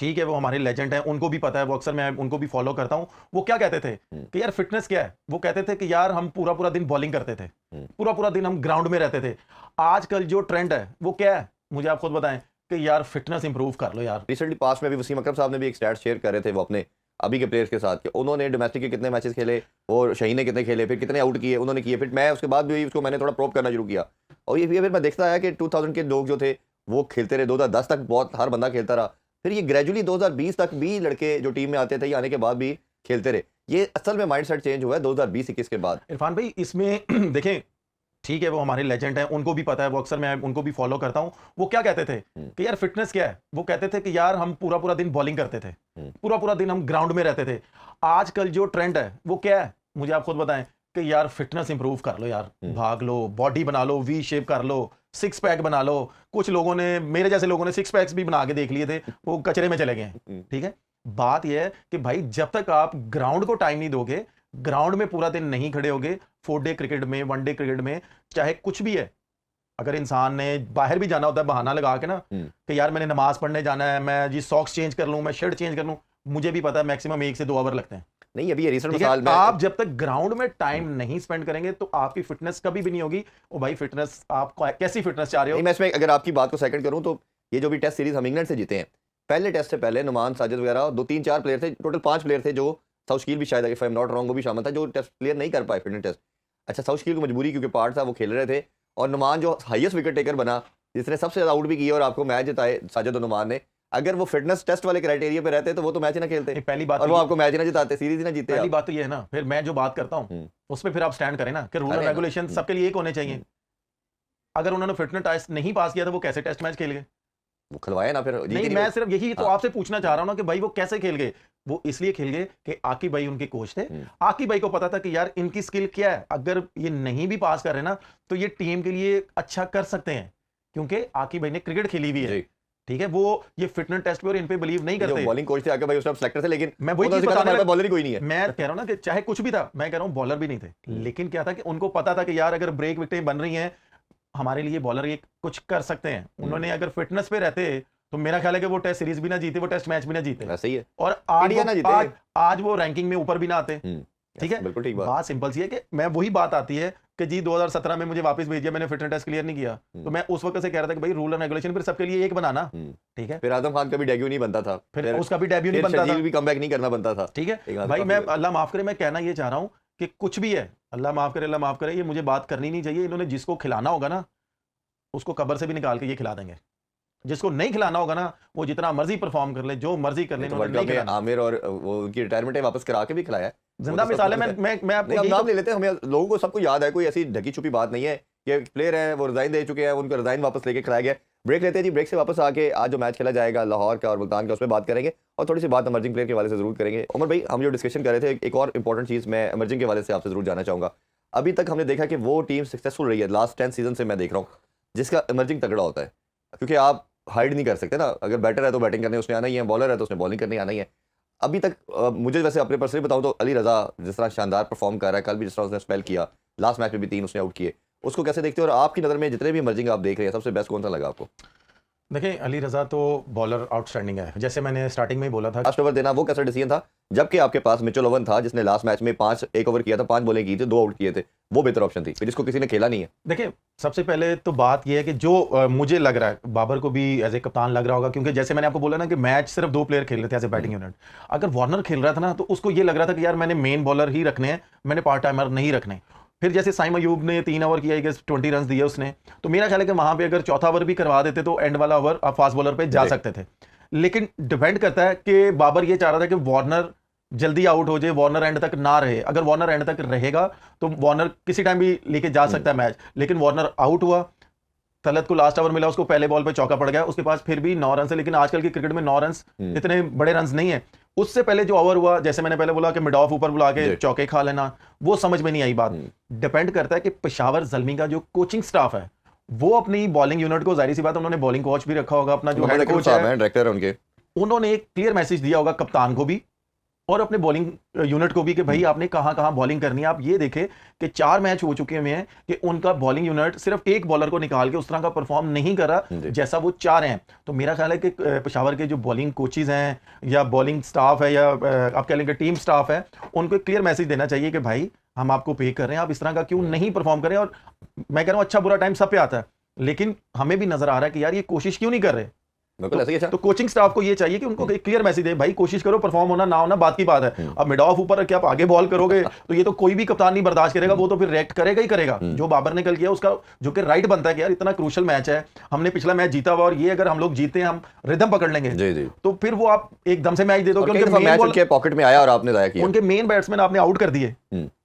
ठीक है, वो हमारे लेजेंड हैं, उनको भी पता है, वो अक्सर मैं उनको भी फॉलो करता हूँ। वो क्या कहते थे कि यार फिटनेस क्या है? वो कहते थे कि यार हम पूरा पूरा दिन बॉलिंग करते थे, पूरा पूरा दिन हम ग्राउंड में रहते थे। आजकल जो ट्रेंड है वो क्या है, मुझे आप खुद बताएं कि यार फिटनेस इंप्रूव कर लो यार। रिसेंटली पास में भी वसीम अकरम साहब ने भी एक स्टैट शेयर कर रहे थे वो अपने अभी के प्लेयर्स के साथ कि उन्होंने डोमेस्टिक के कितने मैचेस खेले और शहीन ने कितने खेले, फिर कितने आउट किए उन्होंने किए। फिर मैं उसके बाद भी उसको मैंने थोड़ा प्रोब करना शुरू किया और ये फिर मैं देखता आया कि 2000 के लोग जो थे वो खेलते रहे, 2010 तक बहुत हर बंदा खेलता रहा। फिर ये ग्रेजुअली 2020 तक भी लड़के जो टीम में आते थे, ये आने के बाद भी खेलते रहे। ये असल में माइंडसेट चेंज हुआ है 2020-21 के बाद। इरफान भाई इसमें देखें, ठीक है, वो हमारे लेजेंड हैं, उनको भी पता है, वो अक्सर मैं उनको भी फॉलो करता हूँ। वो क्या कहते थे कि यार फिटनेस क्या है? वो कहते थे कि यार हम पूरा पूरा दिन बॉलिंग करते थे, पूरा पूरा दिन हम ग्राउंड में रहते थे। आजकल जो ट्रेंड है वो क्या है, मुझे आप खुद बताएं कि यार फिटनेस इंप्रूव कर लो यार, भाग लो, बॉडी बना लो, वी शेप कर लो, सिक्स पैक बना लो। कुछ लोगों ने, मेरे जैसे लोगों ने सिक्स पैक्स भी बना के देख लिए थे, वो कचरे में चले गए हैं। ठीक है, बात यह है कि भाई जब तक आप ग्राउंड को टाइम नहीं दोगे, ग्राउंड में पूरा दिन नहीं खड़े होगे, 4 डे क्रिकेट में, 1 डे क्रिकेट में, चाहे कुछ भी है, अगर इंसान ने बाहर भी जाना होता है बहाना लगा के ना कि यार मैंने नमाज पढ़ने जाना है, मैं जी सॉक्स चेंज कर लूं, मैं शर्ट चेंज कर लूं, मुझे भी पता है मैक्सिमम 1 से 2 आवर लगते हैं। नहीं, अभी ये रिसेंट ठीक मिसाल है, में आप जब तक ग्राउंड में टाइम नहीं स्पेंड करेंगे तो आपकी फिटनेस कभी भी नहीं होगी। ओ भाई फिटनेस, आप कैसी फिटनेस चाह रहे हो? मैं इसमें अगर आपकी बात को सेकंड करूं तो ये जो भी टेस्ट सीरीज हम इंग्लैंड से जीते हैं, पहले टेस्ट से पहले नुमान, साजिद वगैरह 2-3-4 प्लेयर थे, टोटल 5 प्लेयर थे जो साउशकील भी शायद if I am not wrong वो भी शामिल था, जो टेस्ट प्लेयर नहीं कर पाए फिटनेस टेस्ट। अच्छा, साउशकील की मजबूरी क्योंकि पार्ट था, वो खेल रहे थे, और नुमान जो हाईएस्ट विकेट टेकर बना, जिसने सबसे ज्यादा आउट भी किया और आपको मैच जिताए, साजिद और नुमान ने, अगर वो फिटनेस टेस्ट वाले क्राइटेरिया पे रहते तो वो तो मैच ही ना खेलते, पहली बात और वो आपको मैच ही ना जिताते, सीरीज ही ना जीते। पहली बात तो ये है ना, फिर मैं जो बात करता हूँ उस पर फिर आप स्टैंड करें ना कि रूल एंड रेगुलेशन सबके लिए एक होने चाहिए। अगर उन्होंने फिटनेस टेस्ट नहीं पास किया तो वो कैसे टेस्ट मैच खेल गए? वो खिलवाया ना, फिर नहीं, मैं सिर्फ यही तो आपसे पूछना चाह रहा हूं ना कि भाई वो कैसे खेल गए? वो इसलिए खेल गए कि आकिब भाई उनके कोच थे, आकिब भाई को पता था कि यार इनकी स्किल क्या है, अगर ये नहीं भी पास कर रहे ना तो ये टीम के लिए अच्छा कर सकते हैं, क्योंकि आकिब भाई ने क्रिकेट खेली हुई है। ठीक है, वो ये फिटनेस टेस्ट पे और इन पे बिलीव नहीं करते। बॉलिंग कोच थे आके भाई, उस टाइम सेलेक्टर थे, लेकिन मैं वही चीज बता रहा हूं, बॉलर ही कोई नहीं है। मैं कह रहा हूं ना कि चाहे कुछ भी था, मैं कह रहा हूं बॉलर भी नहीं थे, लेकिन क्या था कि उनको पता था कि यार अगर ब्रेक विकेटें बन रही हैं हमारे लिए, बॉलर ये कुछ कर सकते हैं। उन्होंने अगर फिटनेस पे रहते तो मेरा ख्याल है कि वो टेस्ट सीरीज भी ना जीते, वो टेस्ट मैच भी ना जीते। सही है, और आज वो रैंकिंग में ऊपर भी ना आते। ठीक है, बिल्कुल ठीक बात सिंपल सी है कि मैं वही बात आती है कि जी 2017 में मुझे वापस भेज दिया, मैंने फिटनेस टेस्ट क्लियर नहीं किया, तो मैं उस वक्त से कह रहा था कि भाई रूल एंड रेगुलेशन फिर सबके लिए एक बनाना। ठीक है, फिर आजम खान का भी डेब्यू नहीं बनता था, फिर उसका भी डेब्यू नहीं बनता था, भी कमबैक नहीं करना बनता था। ठीक है भाई, मैं अल्लाह माफ करे, मैं कहना ये चाह रहा हूं कि कुछ भी है, अल्लाह माफ करे, अल्लाह माफ करे, ये मुझे बात करनी नहीं चाहिए। इन्होंने जिसको खिलाना होगा ना उसको कब्र से भी निकाल के ये खिला देंगे, जिसको नहीं खिलाना होगा ना वो जितना मर्जी परफॉर्म कर ले, जो मर्जी कर ले। आमिर और वो उनकी रिटायरमेंट वापस करा के भी खिलाया, जिंदा मिसाल है। मैं आपको नाम ले लेते हैं, हमें लोगों को सबको याद है, कोई ऐसी ढकी छुपी बात नहीं है कि प्लेयर है वो रिजाइन दे चुके हैं, उनको रिजाइन वापस लेके खिलाया गया। ब्रेक लेते हैं जी, ब्रेक से वापस आके आज जो मैच खेला जाएगा लाहौर का और मुल्तान का, उस पर बात करेंगे और थोड़ी सी बात इमर्जिंग प्लेयर के वाले से जरूर करेंगे। उमर भाई, हम जो डिस्कशन कर रहे थे, एक और इंपॉर्टेंट चीज़ मैं इमर्जिंग के वाले से आपसे जरूर जानना चाहूँगा। अभी तक हमने देखा कि वो टीम सक्सेसफुल रही है लास्ट 10 सीजन से, मैं देख रहा हूँ, जिसका इमर्जिंग तगड़ा होता है, क्योंकि आप हाइड नहीं कर सकते ना, अगर बैटर है तो बैटिंग करने उसने आना ही है, बॉलर है तो उसने बॉलिंग करने आना ही है। अभी तक मुझे वैसे अपने पर्सनली बताऊं तो अली रजा जिस तरह शानदार परफॉर्म कर रहा है, कल भी जिस तरह उसने स्पेल किया, लास्ट मैच में भी 3 उसने आउट किए, उसको कैसे देखते हो? और आपकी नज़र में जितने भी इमर्जिंग आप देख रहे हैं, सबसे बेस्ट कौन सा लगा आपको? देखिए, अली रजा तो बॉलर आउटस्टैंडिंग है, जैसे मैंने स्टार्टिंग में ही बोला था। लास्ट ओवर देना वो कैसा डिसीजन था, जबकि आपके पास मिचेल ओवन था जिसने लास्ट मैच में 1 ओवर किया था, 5 बॉलें की थी, 2 आउट किए थे, वो बेहतर ऑप्शन थी, जिसको किसी ने खेला नहीं है। देखिए, सबसे पहले तो बात यह है कि जो मुझे लग रहा है बाबर को भी एज ए कप्तान लग रहा होगा, क्योंकि जैसे मैंने आपको बोला ना कि मैच सिर्फ 2 प्लेयर खेल रहे थे एज ए बैटिंग यूनिट। अगर वार्नर खेल रहा था ना तो उसको ये लग रहा था कि यार मैंने मेन बॉलर ही रखने हैं, मैंने पार्ट टाइमर नहीं रखने। फिर जैसे साइम अयूब ने 3 ओवर किया, 20 रन दिए उसने, तो मेरा ख्याल है कि वहां पे अगर चौथा ओवर भी करवा देते तो एंड वाला ओवर आप फास्ट बॉलर पे जा सकते थे। लेकिन डिपेंड करता है कि बाबर ये चाह रहा था कि वार्नर जल्दी आउट हो जाए, वार्नर एंड तक ना रहे। अगर वार्नर एंड तक रहेगा तो वार्नर किसी टाइम भी लेके जा सकता है मैच, लेकिन वार्नर आउट हुआ, तलत को लास्ट ओवर मिला, उसको पहले बॉल पे चौका पड़ गया, उसके पास फिर भी 9 रन है, लेकिन आजकल की क्रिकेट में 9 रन इतने बड़े रन नहीं है। उससे पहले जो ओवर हुआ, जैसे मैंने पहले बोला कि मिड ऑफ ऊपर बुला के चौके खा लेना, वो समझ में नहीं आई बात। डिपेंड करता है कि पेशावर ज़ल्मी का जो कोचिंग स्टाफ है वो अपनी बॉलिंग यूनिट को, जाहिर सी बात उन्होंने बॉलिंग कोच भी रखा होगा, अपना जो हेड कोच है, डायरेक्टर है उनके, उन्होंने एक क्लियर मैसेज दिया होगा कप्तान को भी और अपने बॉलिंग यूनिट को भी कि भाई आपने कहां कहां बॉलिंग करनी है। आप ये देखें कि 4 मैच हो चुके हैं कि उनका बॉलिंग यूनिट सिर्फ एक बॉलर को निकाल के उस तरह का परफॉर्म नहीं कर रहा जैसा वो चाह रहे हैं। तो मेरा ख्याल है कि पेशावर के जो बॉलिंग कोचेज हैं या बॉलिंग स्टाफ है या आप कह लेंगे टीम स्टाफ है, उनको एक क्लियर मैसेज देना चाहिए कि भाई हम आपको पे कर रहे हैं, आप इस तरह का क्यों नहीं परफॉर्म करें। और मैं कह रहा हूं अच्छा बुरा टाइम सब पे आता है, लेकिन हमें भी नजर आ रहा है कि यार ये कोशिश क्यों नहीं कर रहे। तो कोचिंग स्टाफ को ये चाहिए कि उनको एक क्लियर मैसेज दे, भाई कोशिश करो, परफॉर्म होना ना होना बात की बात है। अब मिड ऑफ ऊपर रख के आप आगे बॉल करोगे तो ये तो कोई भी कप्तान नहीं बर्दाश्त करेगा, वो तो फिर रिएक्ट करेगा ही करेगा। जो बाबर ने कल किया उसका जो कि राइट बनता है कि यार इतना क्रूशल मैच है, हमने पिछला मैच जीता हुआ और ये अगर हम लोग जीते हम रिदम पकड़ लेंगे तो फिर वो आप एकदम से मैच दे दो उनके पॉकेट में आया और आपने जाया किया, उनके मेन बैट्समैन आपने आउट कर दिए,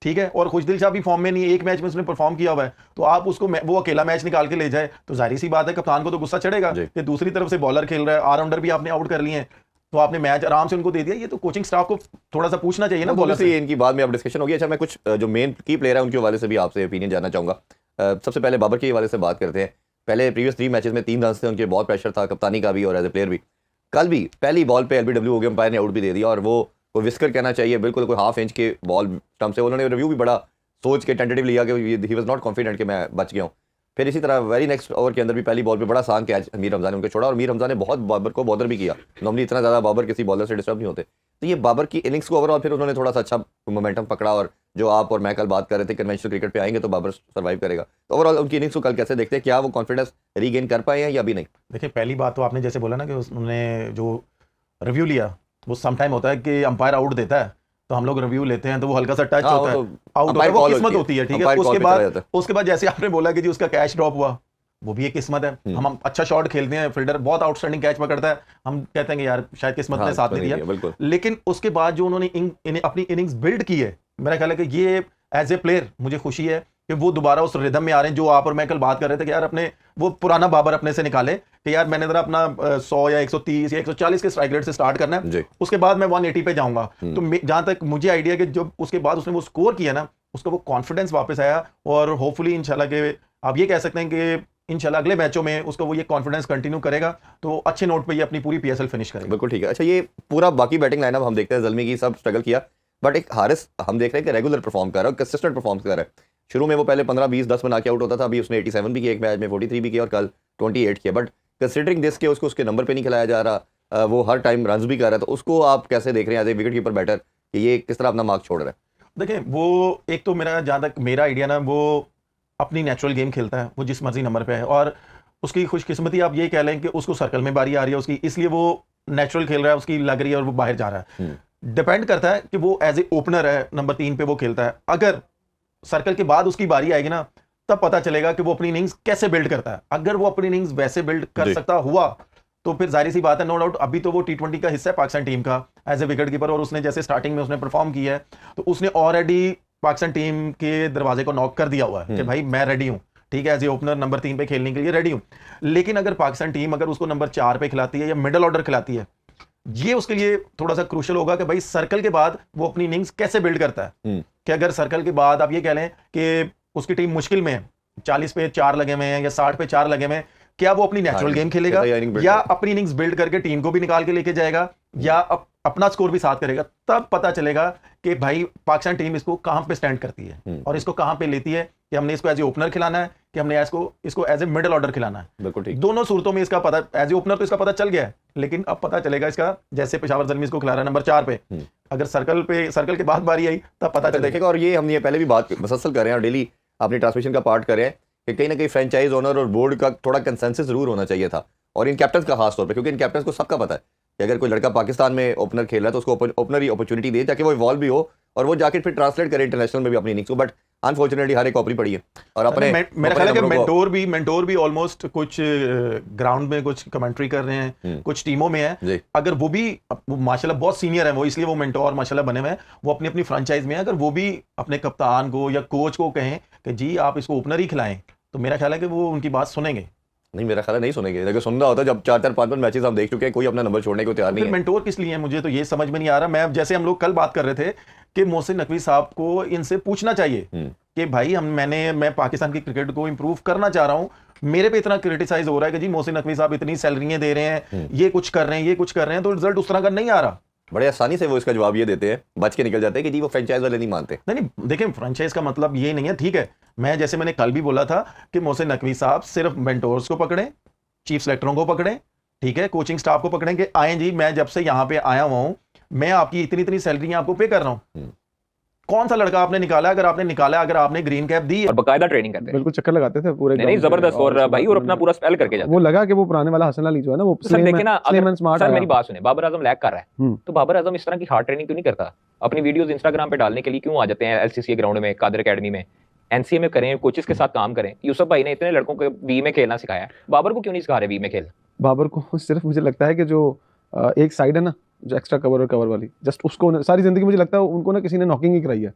ठीक है, और खुशदिल शाह भी फॉर्म में नहीं है, एक मैच में उसने परफॉर्म किया हुआ है, तो आप उसको वो अकेला मैच निकाल के ले जाए तो जाहिर सी बात है कप्तान को तो गुस्सा चढ़ेगा कि दूसरी तरफ से बॉलर खेल रहा है, ऑलराउंडर भी आपने आउट कर लिए हैं, तो आपने मैच आराम से उनको दे दिया। ये तो कोचिंग स्टाफ को थोड़ा सा पूछना चाहिए ना बॉलर से। इनकी बाद में अब डिस्कशन होगी। अच्छा, मैं कुछ जो मेन की प्लेयर है उनके हवाले से भी आपसे ओपिनियन जानना चाहूंगा। सबसे पहले बाबर के हवाले से बात करते हैं। पहले प्रीवियस 3 मैचेस में 3 रन थे उनके, बहुत प्रेशर था कप्तानी का भी और एज ए प्लेयर भी। कल भी पहली बॉल पे एलबीडब्ल्यू हो गया, अंपायर ने आउट भी दे दिया और वो विस्कर कहना चाहिए बिल्कुल कोई हाफ इंच के बॉल स्टंप से, उन्होंने रिव्यू भी बड़ा सोच के टेंटेटिव लिया कि ही वाज नॉट कॉन्फिडेंट कि मैं बच गया हूँ। फिर इसी तरह वेरी नेक्स्ट ओवर के अंदर भी पहली बॉल पे बड़ा आसान कैच मीर रमजान ने उनको छोड़ा और मीर रमजान ने बहुत बाबर को बॉदर भी किया। नॉर्मली इतना ज़्यादा बाबर किसी बॉलर से डिस्टर्ब नहीं होते। तो ये बाबर की इनिंग्स को ओवरऑल फिर उन्होंने थोड़ा सा अच्छा मोमेंटम पकड़ा और जो आप और मैं कल बात कर रहे थे कन्वेंशनल क्रिकेट पे आएंगे तो बाबर सर्वाइव करेगा। तो ओवरऑल उनकी इनिंग्स को कल कैसे देखते हैं, क्या वो कॉन्फिडेंस रीगेन कर पाए हैं या अभी नहीं? देखिए, पहली बात तो आपने जैसे बोला ना कि उन्होंने जो रिव्यू लिया वो सम टाइम होता है कि अंपायर आउट देता है तो हम लोग रिव्यू लेते हैं तो वो हल्का सा टच होता है, आउट होता है, वो किस्मत होती है, ठीक है। उसके बाद जैसे आपने बोला कि जी उसका कैच ड्रॉप हुआ, वो भी एक किस्मत है। हम अच्छा शॉट खेलते हैं, फील्डर बहुत आउटस्टैंडिंग कैच पकड़ता है, हम कहते हैं कि यार शायद किस्मत ने साथ नहीं दिया। लेकिन उसके बाद जो उन्होंने अपनी इनिंग्स बिल्ड की है, मेरा ख्याल है कि ये एज ए प्लेयर मुझे खुशी है कि वो दोबारा उस रिदम में आ रहे हैं जो आप और मैं कल बात कर रहे थे कि यार अपने वो पुराना बाबर अपने से निकाले कि यार मैंने जरा अपना 100 या 130 या 140 के स्ट्राइक रेट से स्टार्ट करना है, उसके बाद मैं 180 पे जाऊंगा। तो जहां तक मुझे आइडिया कि जब उसके बाद उसने वो स्कोर किया ना, उसका वो कॉन्फिडेंस वापस आया और होपफुली इंशाल्लाह के आप ये कह सकते हैं कि इंशाल्लाह अगले मैचों में उसको वो ये कॉन्फिडेंस कंटिन्यू करेगा तो अच्छे नोट पे ये अपनी पूरी पीएसएल फिनिश करेगा। बिल्कुल ठीक है। अच्छा, ये पूरा बाकी बैटिंग लाइनअप हम देखते हैं, ज़ल्मी की सब स्ट्रगल किया, बट एक हारिस हम देख रहे हैं कि रेगुलर परफॉर्म कर रहा है, कंसिस्टेंट परफॉर्म कर रहा है। शुरू में वो पहले 15-20-10 बना के आउट होता था, अभी उसने 87 भी किया एक मैच में, 43 भी किया और कल 28 किया। बट कंसिडरिंग दिस के उसको उसके नंबर पे नहीं खिलाया जा रहा, वो हर टाइम रन्स भी कर रहा है, तो उसको आप कैसे देख रहे हैं as a wicket keeper batter कि ये किस तरह अपना मार्क छोड़ रहा है? देखिए, वो एक तो मेरा जहाँ तक मेरा आइडिया ना, वो अपनी नेचुरल गेम खेलता है, वो जिस मर्जी नंबर पे है और उसकी खुशकिस्मती आप ये कह लें कि उसको सर्कल में बारी आ रही है उसकी, इसलिए वो नेचुरल खेल रहा है, उसकी लग रही है और वो बाहर जा रहा है। डिपेंड करता है कि वो एज ए ओपनर है, नंबर 3 पे वो खेलता है। अगर सर्कल के बाद उसकी बारी आएगी ना, तब पता चलेगा कि वो अपनी इनिंग्स कैसे बिल्ड करता है। अगर वो अपनी इनिंग्स वैसे बिल्ड कर सकता हुआ तो फिर जाहिर सी बात है, नो डाउट अभी तो वो T20 का हिस्सा है पाकिस्तान टीम का एज ए विकेट कीपर, और उसने जैसे स्टार्टिंग में उसने परफॉर्म किया है तो उसने ऑलरेडी पाकिस्तान टीम के दरवाजे को नॉक कर दिया हुआ है कि भाई मैं रेडी हूं, ठीक है, एज ए ओपनर नंबर 3 पे खेलने के लिए रेडी हूं। लेकिन अगर पाकिस्तान टीम अगर उसको नंबर 4 पे खिलाती है या मिडिल ऑर्डर खिलाती है, ये उसके लिए थोड़ा सा क्रूशल होगा कि भाई सर्कल के बाद वो अपनी इनिंग्स कैसे बिल्ड करता है। कि अगर सर्कल के बाद आप ये कह लें कि उसकी टीम मुश्किल में है, 40 पे 4 लगे हुए हैं या 60 पे 4 लगे हुए हैं, क्या वो अपनी नेचुरल गेम खेलेगा या अपनी इनिंग्स बिल्ड करके टीम को भी निकाल के लेके जाएगा या अपना स्कोर भी साथ करेगा? तब पता चलेगा कि भाई पाकिस्तान टीम इसको कहां पे स्टैंड करती है और इसको कहां पे लेती है कि हमने इसको एज ए ओपनर खिलाना है कि हमने इसको एज ए मिडिल ऑर्डर खिलाना है। बिल्कुल ठीक। दोनों सूरतों में इसका पता, एज ए ओपनर तो इसका पता चल गया है, लेकिन अब पता चलेगा इसका, जैसे पेशावर ज़ल्मी इसको खिला रहा है नंबर 4 पे, अगर सर्कल के बाद बारी आई तब पता चलेगा। और ये हमने पहले भी बात मुसलसल कर रहे हैं और डेली अपनी ट्रांसमिशन का पार्ट कर रहे हैं कि कहीं ना कहीं फ्रेंचाइज ओनर और बोर्ड का थोड़ा कंसेंसस जरूर होना चाहिए था, और इन कैप्टन का खास तौर पे, क्योंकि इन कैप्टन को सबका पता है कि अगर कोई लड़का पाकिस्तान में ओपनर खेल रहा है तो उसको ओपनर ही अपॉर्चुनिटी दे ताकि वो इवॉल्व भी हो और वो जाके फिर ट्रांसलेट करे इंटरनेशनल में भी अपनी इनिंग्स को। बट अनफॉर्चुनेटली हर एक ओपरी पड़ी है और अपने मेरा ख्याल है कि मेंटोर भी ऑलमोस्ट कुछ ग्राउंड में कुछ कमेंट्री कर रहे हैं, कुछ टीमों में है, अगर वो भी माशाल्लाह बहुत सीनियर है वो, इसलिए वो मेंटोर माशाल्लाह बने हुए हैं, वो अपनी अपनी फ्रेंचाइज में, अगर वो भी अपने कप्तान को या कोच को कहें कि जी आप इसको ओपनर ही खिलाएं, तो मेरा ख्याल है कि वो उनकी बात सुनेंगे। नहीं, मेरा ख्याल है नहीं सुनेंगे। अगर सुनना होता जब 4-5 मैचेस हम देख चुके हैं, कोई अपना नंबर छोड़ने को तैयार नहीं है। मेंटोर किस लिए है मुझे तो ये समझ में नहीं आ रहा। मैं जैसे हम लोग कल बात कर रहे थे कि मोहसिन नकवी साहब को इनसे पूछना चाहिए कि भाई मैं पाकिस्तान की क्रिकेट को इंप्रूव करना चाह रहा हूं, मेरे पे इतना क्रिटिसाइज हो रहा है कि जी मोहसिन नकवी साहब इतनी सैलरियां दे रहे हैं, ये कुछ कर रहे हैं, तो रिजल्ट उस तरह का नहीं आ रहा। बड़े आसानी से वो इसका जवाब ये देते हैं, बच के निकल जाते हैं कि जी वो फ्रेंचाइज वाले नहीं मानते। नहीं देखिए, फ्रेंचाइज का मतलब ये नहीं है, ठीक है। मैं जैसे मैंने कल भी बोला था कि मोहसिन नकवी साहब सिर्फ मेंटोर्स को पकड़े, चीफ सेलेक्टरों को पकड़े, ठीक है, कोचिंग स्टाफ को पकड़ें कि आए जी मैं जब से यहाँ पे आया हुआ हूँ, मैं आपकी इतनी इतनी सैलरी आपको पे कर रहा हूँ। कौन सा लड़का आपने निकाला? अगर आपने निकाला, अगर आपने ग्रीन कैप दी और बकायदा ट्रेनिंग करते हैं, बिल्कुल चक्कर लगाते थे पूरे नहीं जबरदस्त, और भाई और अपना पूरा स्पेल करके जाते वो लगा कि वो पुराने वाला हसन अली जो है ना वो सर देखे ना, अगर स्मार्ट सर मेरी बात सुने, बाबर आजम लैग कर रहा है तो बाबर आजम इस तरह की हार्ड ट्रेनिंग क्यों नहीं करता? अपनी वीडियोस इंस्टाग्राम पे डालने के लिए क्यों आ जाते हैं एलसीसी ग्राउंड में, कादर एकेडमी में, एनसीए में करें, कोचेस के साथ काम करें। यूसुफ भाई ने इतने लड़कों को वी में खेलना सिखाया, बाबर को क्यों नहीं सिखा रहे वी में खेलना? बाबर को सिर्फ मुझे लगता है कि जो एक साइड है ना, जो एक्स्ट्रा कवर और कवर वाली, जस्ट उसको सारी जिंदगी मुझे लगता है उनको ना किसी ने नॉकिंग ही कराई है,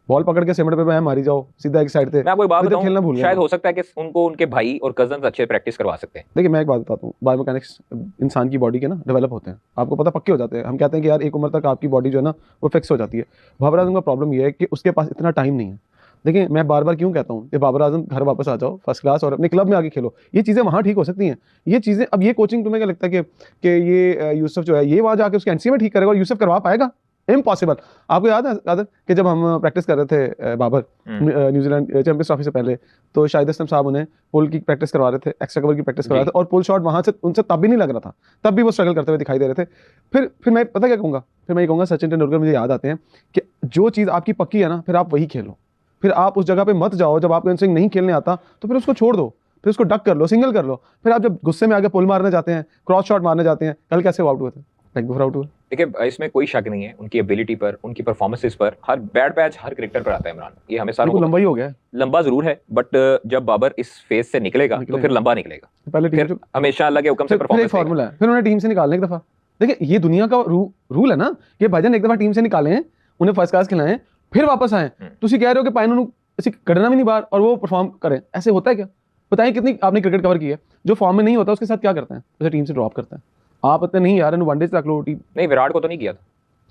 बॉल पकड़ के सिमट पे मारी जाओ सीधा एक साइड पे। मैं आपको एक बात खेलना भूल बताऊं, शायद हो सकता है कि उनको उनके भाई और कजन्स अच्छे प्रैक्टिस करवा सकते हैं। देखिए मैं एक बात बताता हूँ, बायोमैकेनिक्स इंसान की बॉडी के ना डेवलप होते हैं, आपको पता पक्के हो जाते हैं। हम कहते हैं कि यार एक उम्र तक आपकी बॉडी जो है ना वो फिक्स हो जाती है। बाबर आजम का प्रॉब्लम ये है कि उसके पास इतना टाइम नहीं है। देखिए मैं बार बार क्यों कहता हूँ कि बाबर आजम घर वापस आ जाओ फर्स्ट क्लास और अपने क्लब में आके खेलो, ये चीज़ें वहाँ ठीक हो सकती हैं। ये चीज़ें अब ये कोचिंग तुम्हें क्या लगता है कि ये यूसुफ जो है ये वहाँ जाके उसके एनसीए में ठीक करेगा और यूसुफ करवा पाएगा? इम्पॉसिबल। आपको याद है कादर कि जब हम प्रैक्टिस कर रहे थे बाबर न्यूजीलैंड चैंपियंस ट्रॉफी से पहले, तो शाहिद असलम साहब उन्हें पुल की प्रैक्टिस करवा रहे थे, एक्स्ट्रा कवर की प्रैक्टिस करवा रहे थे, और पुल शॉट वहाँ से उनसे तब भी नहीं लग रहा था, तब भी वो स्ट्रगल करते हुए दिखाई दे रहे थे। फिर मैं पता क्या कहूँगा, फिर मैं ये कहूँगा सचिन तेंदुलकर मुझे याद आते हैं कि जो चीज़ आपकी पक्की है ना फिर आप वही खेलो, फिर आप उस जगह पे मत जाओ। जब आपको इनसे नहीं खेलने आता तो फिर उसको छोड़ दो, फिर उसको डक कर लो, सिंगल कर लो। फिर आप जब गुस्से में आगे पुल मारने जाते हैं, क्रॉस शॉट मारने जाते हैं, कल कैसे आउट हुए थे? लेग बिफोर आउट हुए। देखिए इसमें कोई शक नहीं है, उनकी एबिलिटी पर, उनकी परफॉर्मेंस पर, हर बैड पैच हर क्रिकेटर पर आता है इमरान, ये हमें सारों को लंबा ही हो गया है, लंबा जरूर है, बट जब बाबर इस फेज से निकलेगा तो फिर लंबा निकलेगा। पहले फिर हमेशा अल्लाह के हुक्म से परफॉर्मेंस फॉर्मूला है, फिर उन्हें टीम से निकालने एक दफा। देखिए ये दुनिया का रूल है ना कि भाईजान एक दफा टीम से निकालें, उन्हें फर्स्ट क्लास खिलाएं, फिर वापस आए। तुसी कह रहे हो कि पाइन उन्होंने ऐसे कढ़ना भी नहीं बाहर और वो परफॉर्म करें, ऐसे होता है क्या? बताइए कितनी आपने क्रिकेट कवर की है, जो फॉर्म में नहीं होता उसके साथ क्या करते हैं? उसे टीम से ड्रॉप करते हैं। आप इतने नहीं यार वनडे से रख लो टीम। नहीं विराट को तो नहीं किया था,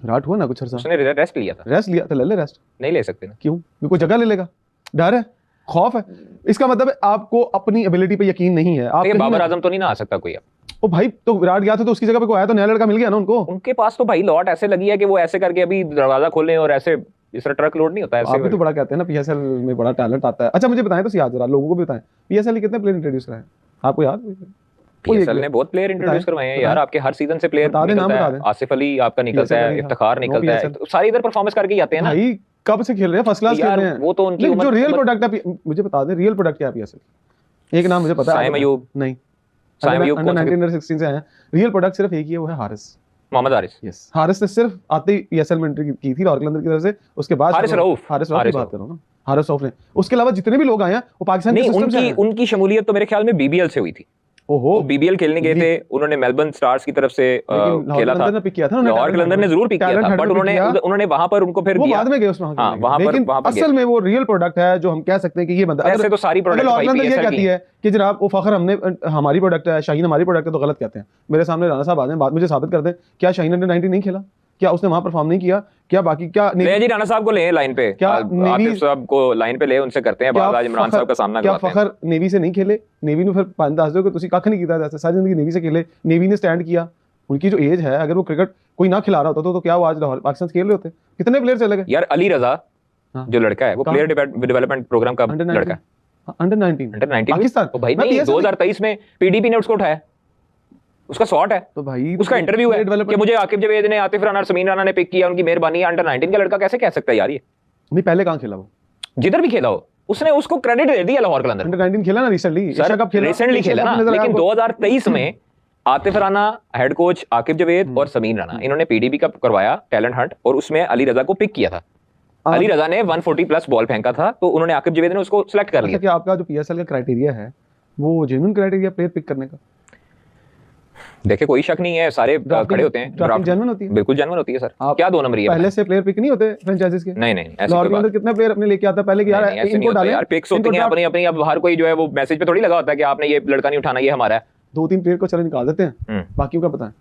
विराट हुआ ना कुछ अर्सा, उसने रेस्ट लिया था। रेस्ट लिया तो ले ले रेस्ट, नहीं ले सकते ना, क्यों? कोई जगह ले लेगा, डर है, खौफ है। इसका मतलब है आपको अपनी एबिलिटी पे यकीन नहीं है। आप बाबर आजम तो नहीं ना आ सकता कोई अब। ओ भाई तो विराट गया था तो उसकी जगह पे कोई आया तो नया लड़का मिल गया ना उनको। उनके पास तो भाई लॉट ऐसे लगी है कि वो ऐसे करके अभी दरवाजा खोलें और ऐसे इस तरह ट्रक लोड नहीं होता है। आप भी तो बड़ा कहते हैं ना पीएसएल में बड़ा टैलेंट आता है। अच्छा मुझे बताएं तो याद जरा, लोगों को भी बताएं पीएसएल ने कितने प्लेयर इंट्रोड्यूस कराए आपको याद? पीएसएल ने बहुत प्लेयर इंट्रोड्यूस करवाए हैं यार, आपके हर सीजन से प्लेयर निकलता है। आसिफ अली आपका निकलता है, इफ्तिखार निकलता है, तो सारे इधर परफॉर्मेंस करके ही आते हैं ना भाई। कब से खेल रहे हैं? फर्स्ट क्लास खेल रहे हैं वो तो उनकी जो रियल प्रोडक्ट है मुझे बता दें, रियल प्रोडक्ट क्या है पीएसएल? एक नाम मुझे पता है, साइम अयूब। नहीं, साइम अयूब अंडर 19 अंडर 16 से आए हैं। रियल प्रोडक्ट सिर्फ एक ही है, वो है हारिस, मोहम्मद हारिस। यस, हारिस ने सिर्फ आते ही पीएसएल में एंट्री की थी लॉर्ड की तरफ से। उसके बाद हारिस रऊफ की बात कर रहा हूं ना, हारिस रऊफ ने। उसके अलावा जितने भी लोग आए हैं वो पाकिस्तान के सिस्टम से आए हैं। उनकी शमूलियत तो मेरे ख्याल में बीबीएल से हुई थी। ओहो, बीबीएल खेलने गए थे, उन्होंने मेलबर्न स्टार्स की तरफ से खेला था। लाहौर कलंदर ने जरूर पिक किया था, बट उन्होंने वहां पर उनको फिर दिया, बाद में गए उसमें। लेकिन असल में वो रियल प्रोडक्ट है जो हम कह सकते हैं कि ये बंदा। ऐसे तो सारी प्रोडक्ट लाहौर कलंदर ये कहती है कि जनाब वो फखर हमने हमारी प्रोडक्ट है, शाहीन हमारी प्रोडक्ट है, तो गलत कहते हैं। मेरे सामने राणा साहब आ जाएं, बात मुझे साबित कर दें, क्या शाहीन अंडर 19 नहीं खेला? क्या उसने वहां परफॉर्म नहीं किया? क्या बाकी क्या ले जी राणा साहब को ले लाइन पे, क्या आतिफ साहब को लाइन पे ले, उनसे करते हैं बात, आज इमरान साहब का सामना करवाते हैं। क्या फखर नेवी से नहीं खेले? नेवी ने फिर दस दो कि तुसी कख नहीं कीता, जैसे सारी जिंदगी नेवी से खेले, नेवी ने स्टैंड किया। उनकी जो एज है, अगर वो क्रिकेट कोई ना खिला रहा होता तो क्या वो आज लाहौर पाकिस्तान खेल रहे होते? कितने प्लेयर चले गए यार? अली रजा जो लड़का है वो प्लेयर डेवलपमेंट प्रोग्राम का लड़का है, अंडर 19 पाकिस्तान। तो भाई नहीं, 2023 में पीडीपी ने उसको उठाया, उसका शॉट है तो भाई, उसका इंटरव्यू है कि मुझे आकिब जवेद ने, आतिफ राना, समीर राना ने पिक किया, उनकी मेहरबानी है। अंडर 19 का लड़का कैसे कह सकता है यार? ये नहीं, पहले कहां खेला वो? जिधर भी खेला हो उसने उसको क्रेडिट दे दिया लाहौर कलंदर। अंडर 19 खेला ना रिसेंटली, एशिया कप खेला, रिसेंटली खेला ना, लेकिन 2023 में आतिफ राना, हेड कोच आकिब जवेद और समीर राना, इन्होंने पीडीपी का करवाया टैलेंट हंट, और उसमें अली रजा को पिक किया था। अली रजा ने 140 प्लस बॉल फेंका था, तो उन्होंने आकिब जवेद ने उसको सिलेक्ट कर लिया। क्या आपका जो पीएसएल का क्राइटेरिया है वो जेन्युइन क्राइटेरिया प्लेयर पिक करने का? देखिए कोई शक नहीं है, सारे खड़े होते हैं, ड्राफ्टिंग जेन्युइन होती है, बिल्कुल जेन्युइन होती है सर। क्या 2 नंबर है? पहले से प्लेयर पिक नहीं होते फ्रेंचाइजीज के? नहीं नहीं, ऐसे लाहौर के अंदर कितने प्लेयर अपने लेके आता है पहले कि यार इनको डालें यार, पिक्स होती हैं अपनी अपनी। अब हर कोई जो है वो मैसेज पे थोड़ी लगा होता है कि आपने ये लड़का नहीं उठाना, ये हमारा है। 2-3 प्लेयर को चलो निकाल देते हैं, बाकियों का पता है।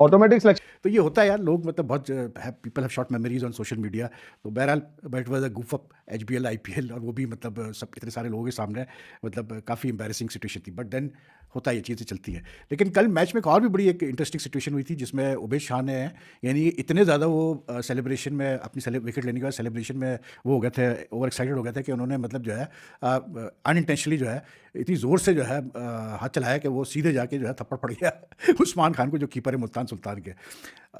Automatic selection. तो ये होता है यार, लोग मतलब बहुत people have short memories on social media. तो बहरहाल but was a goof up HBL IPL, और वो भी मतलब सब इतने सारे लोगों के सामने, मतलब काफ़ी एम्बैरेसिंग सिचुएशन थी, बट देन होता है, ये चीज़ें चलती हैं। लेकिन कल मैच में एक और भी बड़ी एक इंटरेस्टिंग सिचुएशन हुई थी, जिसमें उबेश शाह ने, यानी इतने ज़्यादा वो सेलिब्रेशन में, अपनी विकेट लेने के बाद सेलिब्रेशन में वो हो गए थे, ओवर एक्साइटेड हो गए थे, कि उन्होंने मतलब जो है अनइंटेंशनली जो है इतनी ज़ोर से जो है हाथ चलाया कि वो सीधे जाके जो है थप्पड़ पड़ गया उस्मान खान को, जो कीपर है मुल्तान सुल्तान के।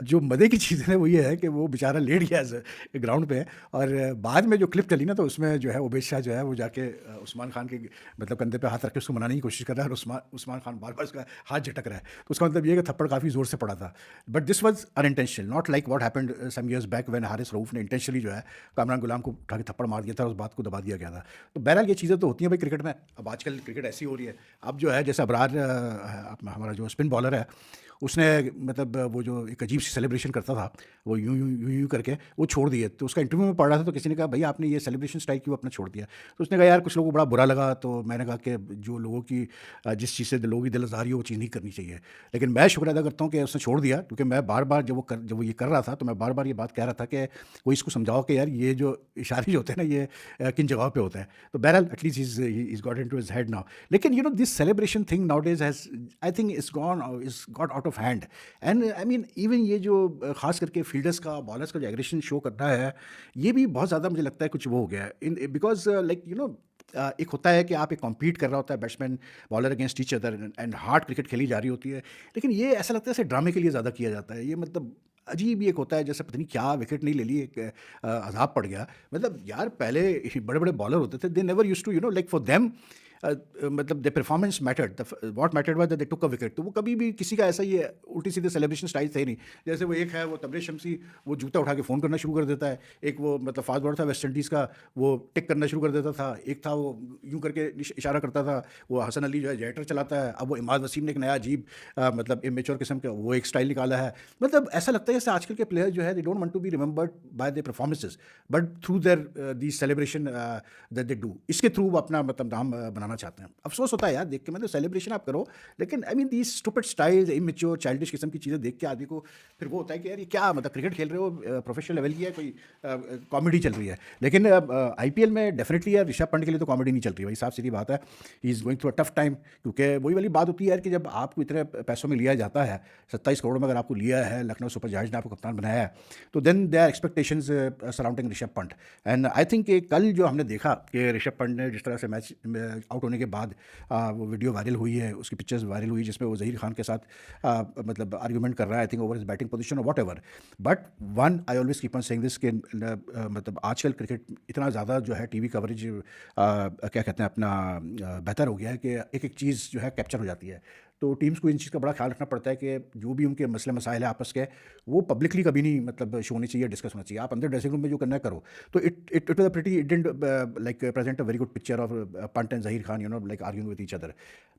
जो मज़े की चीज़ है वो ये है कि वो बेचारा लेट गया ग्राउंड पे, और बाद में जो क्लिप चली ना, तो उसमें जो है उबेश शाह जो है वो जाके उस्मान खान के मतलब कंधे पे हाथ रख के उसको मनाने की कोशिश कर रहा है, और उस्मान खान बार बार उसका हाथ झटक रहा है। तो उसका मतलब ये है कि थप्पड़ काफ़ी ज़ोर से पड़ा था, but this was unintentional, not like what happened some years back when Haris Rauf ने इंटेंशनली जो है कामरान गुलाम को उठा के थप्पड़ मार दिया था, और उस बात को दबा दिया गया था। तो बहरहाल ये चीज़ें तो होती हैं भाई क्रिकेट में। अब आजकल क्रिकेट ऐसी हो रही है, अब जो है जैसे अबरार हमारा जो स्पिन बॉलर है, उसने मतलब वो जो एक अजीब सी सेलिब्रेशन करता था, वो यूं यूं यूं यूं करके वो छोड़ दिए। तो उसका इंटरव्यू में पढ़ रहा था, तो किसी ने कहा भाई आपने ये सेलिब्रेशन स्टाइल क्यों अपना छोड़ दिया? तो उसने कहा यार कुछ लोगों को बड़ा बुरा लगा, तो मैंने कहा कि जो लोगों की जिस चीज़ से लोगों की दिल आज़ारी हो वो चीज़ नहीं करनी चाहिए। लेकिन मैं शुक्र अदा करता हूँ कि उसने छोड़ दिया, क्योंकि मैं बार बार जब वो ये कर रहा था, तो मैं बार बार ये बात कह रहा था कि कोई इसको समझाओ कि यार ये जो इशारे जो होते हैं ना, ये किन जगहों पे होते हैं। तो बहरहाल at least is got into his head now. लेकिन you know this celebration thing nowadays has, I think is got out of hand. And I mean even ये जो खास करके फील्डर्स का, बॉलर्स का जो एग्रेशन शो करना है, ये भी बहुत ज़्यादा मुझे लगता है कुछ वो हो गया है, in because like you know एक होता है कि आप एक कॉम्पीट कर रहा होता है batsman bowler against each other, and hard cricket खेली जा रही होती है। लेकिन ये ऐसा लगता है जैसे ड्रामे के लिए ज़्यादा किया जाता है। ये मतलब अजीब ही एक होता है, जैसे पता नहीं क्या विकेट नहीं ले ली, एक अजाब पड़ गया। मतलब यार पहले बड़े बड़े बॉलर होते थे, they never used to you know like for them मतलब the performance mattered, what mattered was that they took a wicket. तो वो कभी भी किसी का ऐसा ये उल्टी सीधे सेलिब्रेशन स्टाइल थे नहीं। जैसे वो एक है वो तबरेज़ शम्सी, वो जूता उठा के फ़ोन करना शुरू कर देता है। एक वो मतलब फास्ट बॉलर था वेस्ट इंडीज़ का, वो टिक करना शुरू कर देता था। एक था वो यूँ करके इशारा करता था, वो हसन अली जो है जेटर चलाता है। अब वो इमाद वसीम ने एक नया अजीब मतलब इमेच्योर किस्म का वो एक स्टाइल निकाला है। मतलब ऐसा लगता है जैसे आजकल के प्लेयर जो है they don't want to be remembered by their performances, but through their the celebration that they do, इसके थ्रू वो अपना मतलब नाम बनाना चाहते हैं। अफसोस होता है यार देख के, मतलब सेलिब्रेशन आप करो, लेकिन I mean the stupid styles, immature childish किस्म की चीज़ें देख के आदमी को फिर वो होता है कि यार ये क्या, मतलब क्रिकेट खेल रहे हो प्रोफेशनल लेवल की है, कोई कॉमेडी चल रही है। लेकिन IPL में डेफिनेटली यार ऋषभ पंत के लिए तो कॉमेडी नहीं चल रही भाई, साफ सीधी बात है। He is going through a tough time, क्योंकि वही वाली बात होती है यार कि जब आपको इतने पैसों में लिया जाता है, 27 करोड़ में अगर आपको लिया है, लखनऊ सुपर जायंट्स ने आपको कप्तान बनाया है, तो then they are expectations surrounding Rishabh Pant. And I think कल जो हमने देखा कि ऋषभ पंत ने जिस तरह से मैच आउट होने के बाद वो वीडियो वायरल हुई है, उसकी पिक्चर्स वायरल हुई जिसमें वो ज़हीर खान के साथ मतलब आर्गूमेंट कर रहा है, I think over his batting position और whatever. But one I always keep on saying this कि मतलब आजकल क्रिकेट इतना ज़्यादा जो है टीवी कवरेज क्या कहते हैं अपना बेहतर हो गया है कि एक एक चीज़ जो है कैप्चर हो जाती है। तो टीम्स को इन चीज़ का बड़ा ख्याल रखना पड़ता है कि जो भी उनके मसले मसाइल है आपस के, वो पब्लिकली कभी नहीं मतलब शो होनी चाहिए, डिस्कस होना चाहिए। आप अंदर ड्रेसिंग रूम में जो करना है करो। तो it was a pretty, it didn't like present a very good picture of Pant and Zaheer Khan, you know like arguing with each other.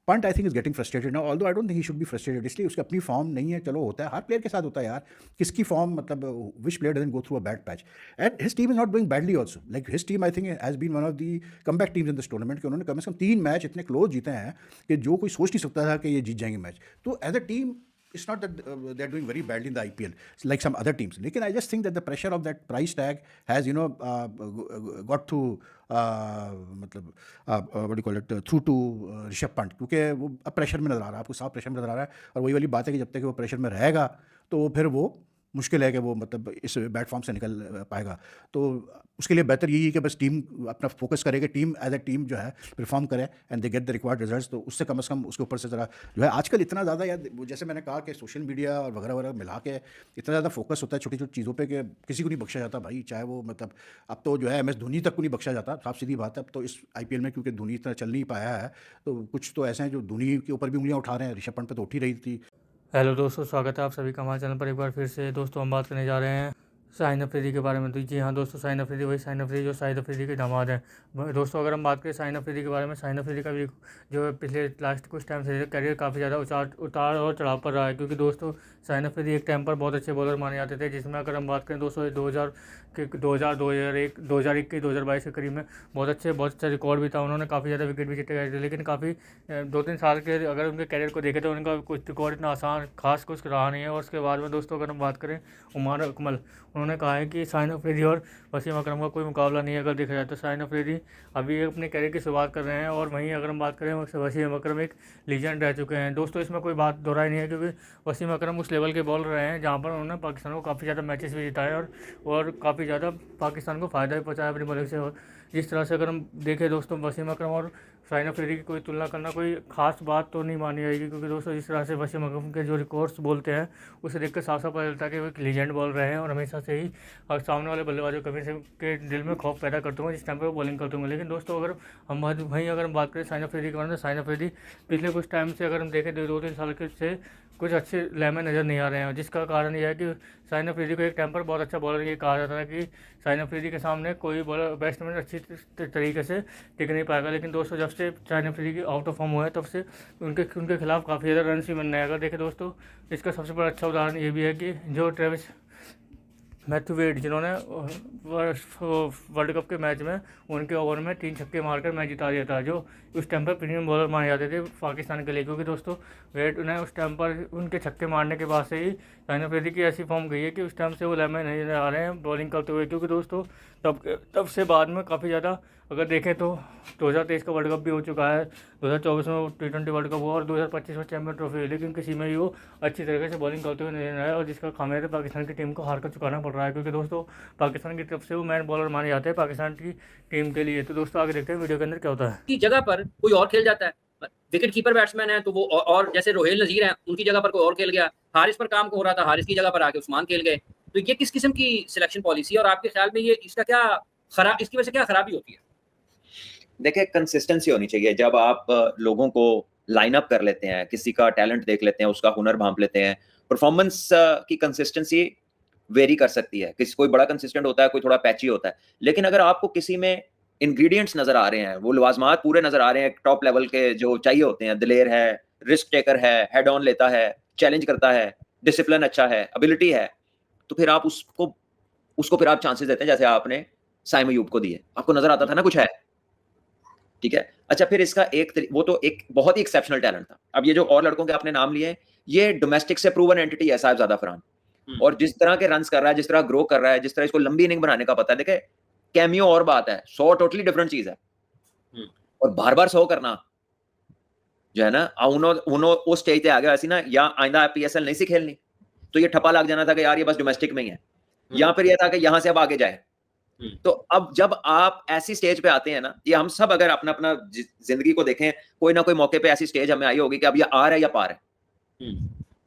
Pant I think is getting frustrated now, although I don't think he should be frustrated, इसलिए उसकी अपनी form नहीं है। चलो होता है, हर player के साथ होता है यार, किसकी फॉर्म मतलब which player doesn't go through a bad patch, and his team is not doing badly also. Like his team I think has been one of the comeback teams in this tournament, कि उन्होंने कम से कम 3 match इतने close जीते हैं कि जो कोई सोच नहीं सकता था कि ये जीत जाएंगे मैच। तो as a team it's not that they're doing very badly in the IPL like some other teams. Lekin I just think that the pressure of that price tag has, you know, got to मतलब what do you call it, through to Rishabh Pant, क्योंकि वो अब pressure में नज़र आ रहा है, आपको साफ प्रेशर में नज़र आ रहा है। और वही वाली बात है कि जब तक वो प्रेशर में रहेगा तो फिर वो मुश्किल है कि वो मतलब इस बैड फॉर्म से निकल पाएगा। तो उसके लिए बेहतर यही है कि बस टीम अपना फोकस करे कि टीम एज ए टीम जो है परफॉर्म करे and they get the required results. तो उससे कम से कम उसके ऊपर से ज़रा जो है आजकल इतना ज़्यादा यार, जैसे मैंने कहा कि सोशल मीडिया और वगैरह वगैरह मिला के इतना ज़्यादा फोकस होता है छोटी छोटी चीज़ों पे कि किसी को नहीं बख्शा जाता भाई, चाहे वो मतलब अब तो जो है MS धोनी तक को नहीं बख्शा जाता, साफ सीधी बात है। अब तो इस IPL में क्योंकि धोनी इतना चल नहीं पाया है, तो कुछ तो ऐसे हैं जो धोनी के ऊपर भी उंगलियाँ उठा रहे हैं। ऋषभ पंत पे तो उठ ही रही थी। हेलो दोस्तों, स्वागत है आप सभी का हमारे चैनल पर एक बार फिर से। दोस्तों हम बात करने जा रहे हैं शाहिन अफरीदी के बारे में। तो जी हाँ दोस्तों, शाहिन अफरीदी वही शाहिन अफरीदी जो शाहिद अफरीदी के दामाद हैं। दोस्तों अगर हम बात करें शाहिन अफरीदी के बारे में, शाहिन अफरीदी का भी जो है पिछले लास्ट कुछ टाइम से करियर काफ़ी ज़्यादा उतार और चढ़ाव पर रहा है, क्योंकि दोस्तों शाहिन अफरीदी एक टाइम पर बहुत अच्छे बॉलर माने जाते थे, जिसमें अगर हम बात करें दोस्तों 2021 2022 के करीब में बहुत अच्छा रिकॉर्ड भी था। उन्होंने काफ़ी ज़्यादा विकेट भी जीते गए थे, लेकिन काफ़ी 2-3 साल के अगर उनके कैरियर को देखें तो उनका कुछ रिकॉर्ड इतना आसान खास कुछ रहा नहीं है। और उसके बाद में दोस्तों अगर हम बात करें उमर अकमल, उन्होंने कहा है कि शाहिन अफरीदी और वसीम अकरम का कोई मुकाबला नहीं है। अगर देखा जाए तो शाहिन अफरीदी अभी अपने कैरियर की शुरुआत कर रहे हैं, और वहीं अगर हम बात करें वसीम अकरम एक लीजेंड रह चुके हैं। दोस्तों इसमें कोई बात दोहराई नहीं है, क्योंकि वसीम अकरम उस लेवल के बॉलर रहे हैं जहाँ पर उन्होंने पाकिस्तान को काफ़ी ज़्यादा मैचेस भी जिताए और काफ़ी ज़्यादा पाकिस्तान को फ़ायदा भी पहुँचाया अपनी बॉलिंग से। और जिस तरह से अगर हम देखें दोस्तों, वसीम अकरम और शाहिन अफरीदी की कोई तुलना करना कोई खास बात तो नहीं मानी जाएगी, क्योंकि दोस्तों जिस तरह से वसीम अकरम के जो रिकॉर्ड्स बोलते हैं उसे देखकर साफ साफ पता चलता है कि वो एक लीजेंड बॉल रहे हैं, और हमेशा से ही और सामने वाले बल्लेबाजों कभी से के दिल में खौफ पैदा करते होंगे जिस टाइम पर वो बॉलिंग करते होंगे। लेकिन दोस्तों अगर हम वहीं अगर हम बात करें शाहिन अफरीदी के बारे में, शाहिन अफरीदी पिछले कुछ टाइम से अगर हम देखें 2-3 साल के से कुछ अच्छे लय में नज़र नहीं आ रहे हैं, जिसका कारण यह है कि शाहिन अफरीदी को एक टाइम पर बहुत अच्छा बॉलर ये कहा जाता है कि शाहिन अफरीदी के सामने कोई बॉलर बैट्समैन अच्छी तरीके से टिक नहीं पाएगा। लेकिन दोस्तों जब से शाहिन अफरीदी की आउट ऑफ फॉर्म हुआ है तब से उनके खिलाफ काफ़ी ज़्यादा रन ही बन रहे हैं। अगर देखें दोस्तों, इसका सबसे बड़ा अच्छा उदाहरण ये भी है कि जो ट्रेविस मैथ्यू वेड, जिन्होंने वर्ल्ड कप के मैच में उनके ओवर में 3 छक्के मारकर मैच जिता दिया था, जो उस टाइम पर प्रीमियम बॉलर माने जाते थे पाकिस्तान के लिए। क्योंकि दोस्तों वेड ने उस टाइम पर उनके छक्के मारने के बाद से ही शाहिन अफरीदी की ऐसी फॉर्म गई है कि उस टाइम से वो लम्हे नहीं आ रहे हैं बॉलिंग करते हुए। क्योंकि दोस्तों तब से बाद में काफ़ी ज़्यादा अगर देखें तो 2023 का वर्ल्ड कप भी हो चुका है, 2024 में T20 वर्ल्ड कप हुआ और 2025 में चैंपियन ट्रॉफी हुई, लेकिन किसी में भी वो अच्छी तरीके से बॉलिंग करते हुए नहीं आया, और जिसका खामियाजा पाकिस्तान की टीम को हार कर चुकाना पड़ रहा है। क्योंकि दोस्तों पाकिस्तान की तरफ से वो मैन बॉलर माने जाते हैं पाकिस्तान की टीम के लिए। तो दोस्तों आगे देखते हैं वीडियो के अंदर क्या होता है। की जगह पर कोई और खेल जाता है, विकेट कीपर बैट्समैन है तो वो और जैसे रोहेल नजीर हैं उनकी जगह पर कोई और खेल गया, हारिस पर काम हो रहा था, हारिस की जगह पर आके उस्मान खेल गए। तो ये किस किस्म की सिलेक्शन पॉलिसी है, और आपके ख्याल में ये इसका क्या इसकी वजह से क्या खराबी होती है? देखिए, कंसिस्टेंसी होनी चाहिए। जब आप लोगों को लाइन अप कर लेते हैं, किसी का टैलेंट देख लेते हैं, उसका हुनर भांप लेते हैं, परफॉर्मेंस की कंसिस्टेंसी वेरी कर सकती है। कोई बड़ा कंसिस्टेंट होता है, कोई थोड़ा पैची होता है। लेकिन अगर आपको किसी में इंग्रेडिएंट्स नजर आ रहे हैं, वो लवाजमात पूरे नजर आ रहे हैं, टॉप लेवल के जो चाहिए होते हैं, दिलेर है, रिस्क टेकर है, हेड ऑन लेता है, चैलेंज करता है, डिसिप्लिन अच्छा है, एबिलिटी है, तो फिर आप उसको फिर आप चांसेस देते हैं, जैसे आपने साइम अयूब को दिए। आपको नजर आता था ना कुछ है, ठीक है। अच्छा, फिर इसका वो तो एक बहुत ही एक्सेप्शनल टैलेंट था। अब ये जो और लड़कों के आपने नाम लिए, ये डोमेस्टिक से प्रूवन एंटिटी है साहिबजादा फरहान, और जिस तरह के रन्स कर रहा है, जिस तरह ग्रो कर रहा है, जिस तरह इसको लंबी इनिंग बनाने का पता है। देखिए, कैमियो और बात है, 100 टोटली डिफरेंट चीज है, और बार बार 100 करना जो है ना, उन्होंने उस स्टेज पे आ गया ऐसी ना, या आइंदा PSL नहीं सी खेलनी, तो ये ठप्पा लग जाना था कि यार ये बस डोमेस्टिक में ही है, या फिर ये था कि यहां से अब आगे जाए। तो अब जब आप ऐसी स्टेज पे आते हैं ना, ये हम सब अगर अपना अपना जिंदगी को देखें, कोई ना कोई मौके पे ऐसी स्टेज हमें आई होगी कि अब ये आ रहा है या पार है,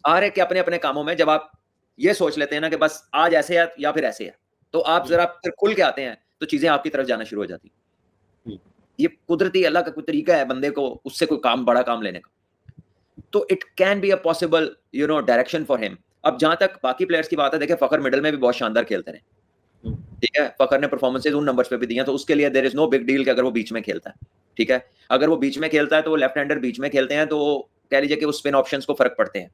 आ रहे कि अपने अपने कामों में जब आप ये सोच लेते हैं ना कि बस आज ऐसे है या फिर ऐसे है, तो आप जरा फिर खुल के आते हैं तो चीजें आपकी तरफ जाना शुरू हो जाती। ये कुदरती अल्लाह का कोई तरीका है बंदे को उससे कोई काम, बड़ा काम लेने का। तो it can be a possible direction for him. अब जहां तक बाकी प्लेयर्स की बात है, देखिए फखर मिडल में भी बहुत शानदार खेलते रहे, ठीक है, फखर ने परफॉर्मेंसेज उन नंबर्स पे भी दिया, तो उसके लिए there is no big deal कि अगर वो बीच में खेलता है, ठीक है। अगर वो बीच में खेलता है तो वो लेफ्ट हैंडर बीच में खेलते हैं, तो कह लीजिए कि वो स्पिन ऑप्शंस को फर्क पड़ते हैं,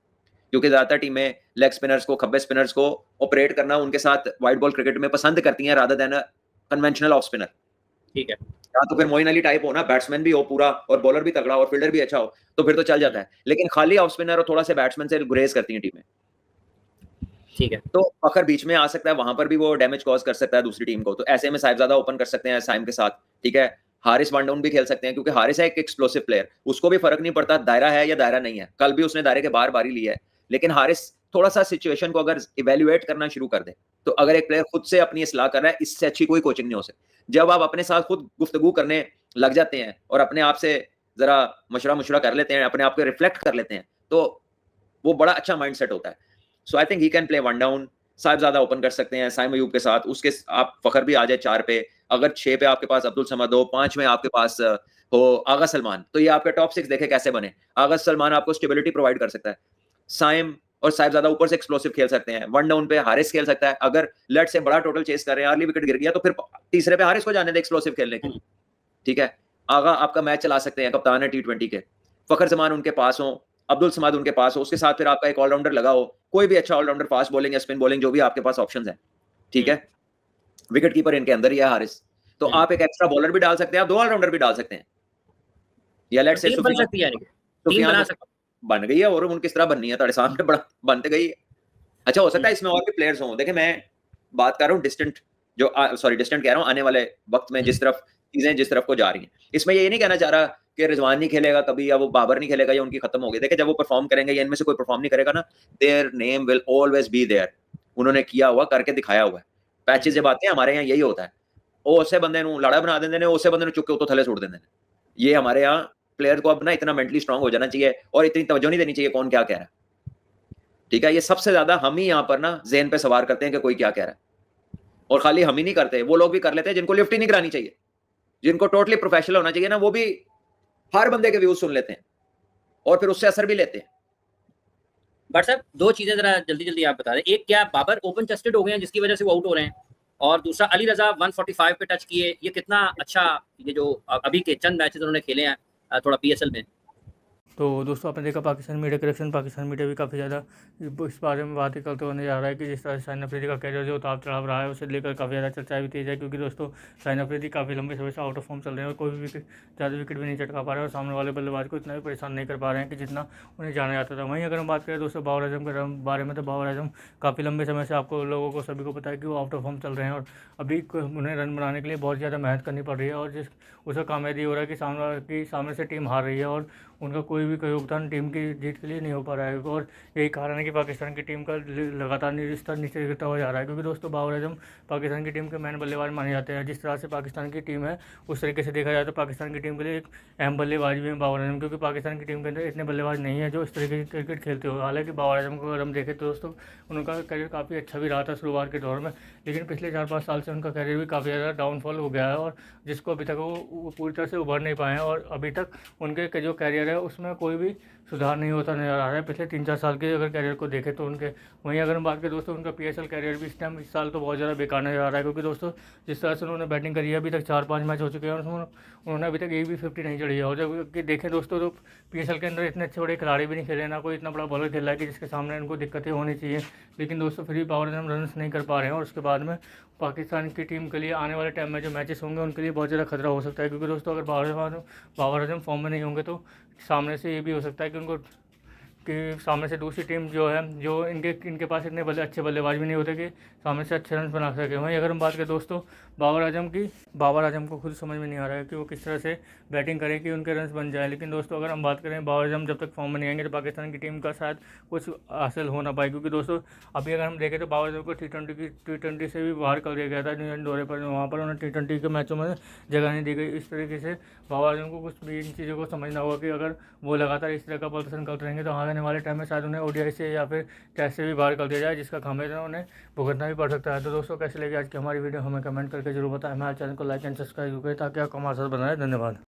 क्योंकि ज्यादातर टीमें लेग स्पिनर्स को, खब्बे स्पिनर्स को ऑपरेट करना उनके साथ वाइड बॉल क्रिकेट में पसंद करती हैं rather than conventional off spinner, ठीक है। या तो फिर मोइन अली टाइप हो ना, बैट्समैन भी हो पूरा और बॉलर भी तगड़ा और फील्डर भी अच्छा हो, तो फिर तो चल जाता है। लेकिन खाली ऑफ स्पिनर और थोड़ा से बैट्समैन से गुरेज करती हैं टीमें, ठीक है। तो फखर बीच में आ सकता है, वहां पर भी वो डैमेज कॉज कर सकता है दूसरी टीम को, तो ऐसे में साहिबजादा ओपन कर सकते हैं साइम के साथ, ठीक है। हारिस वन डाउन भी खेल सकते हैं, क्योंकि हारिस है एक एक्सप्लोसिव प्लेयर, उसको भी फर्क नहीं पड़ता दायरा है या दायरा नहीं है। कल भी उसने दायरे के बाहर बारी ली है, लेकिन हारिस थोड़ा सा सिचुएशन को अगर इवेल्युएट करना शुरू कर दे, तो अगर एक प्लेयर खुद से अपनी इस्लाह कर रहा है, इससे अच्छी कोई कोचिंग नहीं हो सकती। जब आप अपने साथ खुद गुफ्तगू करने लग जाते हैं और अपने आप से जरा मशवरा कर लेते हैं, अपने आप को रिफ्लेक्ट कर लेते हैं, तो वो बड़ा अच्छा माइंडसेट होता है। So I think he can play one down. Sahibzada open कर सकते हैं साइम अयूब के साथ, उसके आप फखर भी आ जाए 4 पे, अगर 6 पे आपके पास अब्दुल समद हो, 5 में आपके पास हो आगा सलमान, तो ये आपके टॉप 6 देखे कैसे बने। आगा सलमान आपको स्टेबिलिटी प्रोवाइड कर सकता है, साइम और साहिबजादा ऊपर से एक्सप्लोसिव खेल सकते हैं, वन डाउन पे हारिस खेल सकता है, अगर लेट से बड़ा टोटल चेस कर रहे हैं, अर्ली विकेट गिर गया तो फिर तीसरे पे हारिस को जाने दे एक्सप्लोसिव खेलने के लिए, ठीक है। आगा आपका मैच चला सकते हैं, कप्तान है T20 के, फखर जमान उनके पास हो, अब्दुल समाद उनके पास हो, उसके साथ फिर आपका एक ऑलराउंडर लगा हो, कोई भी अच्छा ऑलराउंडर, फास्ट बॉलिंग या स्पिन बॉलिंग, जो भी आपके पास ऑप्शंस हैं, ठीक है। विकेट कीपर इनके अंदर ही है हारिस, तो आप एक एक्स्ट्रा बॉलर भी डाल सकते हैं, आप 2 ऑलराउंडर भी डाल सकते हैं, या लेट से टीम बन सकती है, टीम बना सकते बन गई है, और उन किस तरह बननी है, तुम्हारे सामने बड़ा बनते गई है। अच्छा, हो सकता है इसमें और भी प्लेयर्स हों। देखिए, मैं बात कर रहा हूँ डिस्टेंट, जो सॉरी डिस्टेंट कह रहा हूँ, आने वाले वक्त में जिस तरफ चीजें जिस तरफ को जा रही हैं, इसमें ये नहीं कहना चाह रहा कि रिजवान नहीं खेलेगा कभी, या वो बाबर नहीं खेलेगा, या उनकी खत्म हो गई। देखिए, जब वो परफॉर्म करेंगे या इनमें से कोई परफॉर्म नहीं करेगा ना, their name will always be there. उन्होंने किया हुआ, करके दिखाया हुआ है। पैचेस जब आते हैं हमारे यहाँ यही होता है, ਉਹ ਉਸੇ ਬੰਦੇ ਨੂੰ ਲਾੜਾ ਬਣਾ ਦਿੰਦੇ ਨੇ, ਉਸੇ ਬੰਦੇ ਨੂੰ ਚੁੱਕ ਕੇ ਉੱਤੋਂ ਥੱਲੇ ਸੁੱਟ ਦਿੰਦੇ ਨੇ। ये हमारे यहाँ प्लेयर को अब ना इतना मेंटली स्ट्रांग हो जाना चाहिए, और इतनी तवज्जो नहीं देनी चाहिए कौन क्या कह रहा है, ठीक है। ये सबसे ज्यादा हम ही यहाँ पर ना ज़हन पे सवार करते हैं कि कोई क्या कह रहा है, और खाली हम ही नहीं करते, वो लोग भी कर लेते हैं जिनको लिफ्ट ही नहीं करानी चाहिए, जिनको टोटली प्रोफेशनल होना चाहिए ना, वो भी हर बंदे के व्यूज सुन लेते हैं और फिर उससे असर भी लेते हैं। बट साहब 2 चीजें जरा जल्दी जल्दी आप बता दें। एक, क्या बाबर ओपन चेस्टेड हो गए हैं जिसकी वजह से वो आउट हो रहे हैं, और दूसरा अली रजा 145 पे टच किए, ये कितना अच्छा, ये जो अभी के चंद मैचेस उन्होंने खेले हैं थोड़ा PSL में। तो दोस्तों, आपने देखा Pakistan media correction, Pakistan media भी काफ़ी ज़्यादा इस बारे में बातें करते हुए नजर आ रहा है कि जिस तरह से शाहिन अफरीदी का कैरियर जो उतार चढ़ाव रहा है, उसे लेकर काफ़ी ज़्यादा चर्चाएं भी तेज है, क्योंकि दोस्तों शाहिन अफरीदी काफ़ी लंबे समय से आउट ऑफ फॉर्म चल रहे हैं और कोई भी ज़्यादा विकेट भी नहीं चटका पा रहे हैं, और सामने वाले बल्लेबाज को इतना भी परेशान नहीं कर पा रहे हैं कि जितना उन्हें जाना जाता था। वहीं अगर हम बात करें दोस्तों बाबर आजम के बारे में, तो बाबर आजम काफ़ी लंबे समय से आपको लोगों को सभी को पता है कि वो आउट ऑफ फॉर्म चल रहे हैं, और अभी उन्हें रन बनाने के लिए बहुत ज़्यादा मेहनत करनी पड़ रही है, और जिस उसका कामयाबी हो रहा है कि सामने से टीम हार रही है, और उनका कोई भी योगदान टीम की जीत के लिए नहीं हो पा रहा है, और यही कारण है कि पाकिस्तान की टीम का लगातार स्तर नीचे गिरता हुआ जा रहा है। क्योंकि दोस्तों बाबर आजम पाकिस्तान की टीम के मैन बल्लेबाज माने जाते हैं। जिस तरह से पाकिस्तान की टीम है, उस तरीके से देखा जाए तो पाकिस्तान की टीम के लिए एक अहम बल्लेबाज भी है बाबर आजम, क्योंकि पाकिस्तान की टीम के अंदर इतने बल्लेबाज नहीं है जो इस तरीके की क्रिकेट खेलते हो। हालांकि बाबर आजम को अगर हम देखें तो दोस्तों उनका करियर काफ़ी अच्छा भी रहा था शुरुआत के दौर में, लेकिन पिछले 4-5 साल से उनका करियर भी काफ़ी ज़्यादा डाउनफॉल हो गया है, और जिसको अभी तक वो पूरी तरह से उभर नहीं पाए हैं, और अभी तक उनके जो कैरियर है उसमें कोई भी सुधार नहीं होता नजर आ रहा है पिछले 3-4 साल के अगर कैरियर को देखें तो उनके। वहीं अगर हम बात करें दोस्तों उनका PSL कैरियर भी इस साल तो बहुत ज़्यादा बेकार नजर आ रहा है, क्योंकि दोस्तों जिस तरह से उन्होंने बैटिंग करी है, अभी तक 4-5 मैच हो चुके हैं और उन्होंने अभी तक एक भी 50 नहीं चढ़ी है। और जब कि देखें दोस्तों तो PSL के अंदर इतने अच्छे बड़े खिलाड़ी भी नहीं खेले, ना कोई इतना बड़ा बॉलर खेल रहा है कि जिसके सामने उनको दिक्कतें होनी चाहिए, लेकिन दोस्तों फिर भी बाबर आजम रन नहीं कर पा रहे हैं, और उसके बाद में पाकिस्तान की टीम के लिए आने वाले टाइम में जो मैचेस होंगे उनके लिए बहुत ज़्यादा खतरा हो सकता है। क्योंकि दोस्तों अगर बाबर आजम फॉर्म में नहीं होंगे तो सामने से ये भी हो सकता है कि उनको सामने से दूसरी टीम जो है, जो इनके पास इतने अच्छे बल्लेबाज भी नहीं होते कि सामने से अच्छे रन बना सके। वहीं अगर हम बात करें दोस्तों बाबर आजम को खुद समझ में नहीं आ रहा है कि वो किस तरह से बैटिंग करें कि उनके रन बन जाए। लेकिन दोस्तों अगर हम बात करें बाबर आजम जब तक फॉर्म में नहीं आएंगे तो पाकिस्तान की टीम का शायद कुछ हासिल हो ना पाए, क्योंकि दोस्तों अभी अगर हम देखें तो बाबर आजम को T20 से भी बाहर कर दिया गया था न्यूजीलैंड दौरे पर, वहाँ पर उन्हें T20 के मैचों में जगह नहीं दी गई। इस तरीके से बाबर आजम को कुछ भी इन चीज़ों को समझना होगा कि अगर वो लगातार इस तरह का प्रदर्शन करते रहेंगे तो आने वाले टाइम में शायद उन्हें ODI से या फिर टेस्ट से भी बाहर कर दिया जाए, जिसका खामियाजा उन्हें भुगतना भी पड़ सकता है। तो दोस्तों कैसे लगी आज की हमारी वीडियो हमें कमेंट करके जरूर बताएं। हमारे चैनल को लाइक एंड सब्सक्राइब करें ताकि आप हमारे साथ बना रहे। धन्यवाद।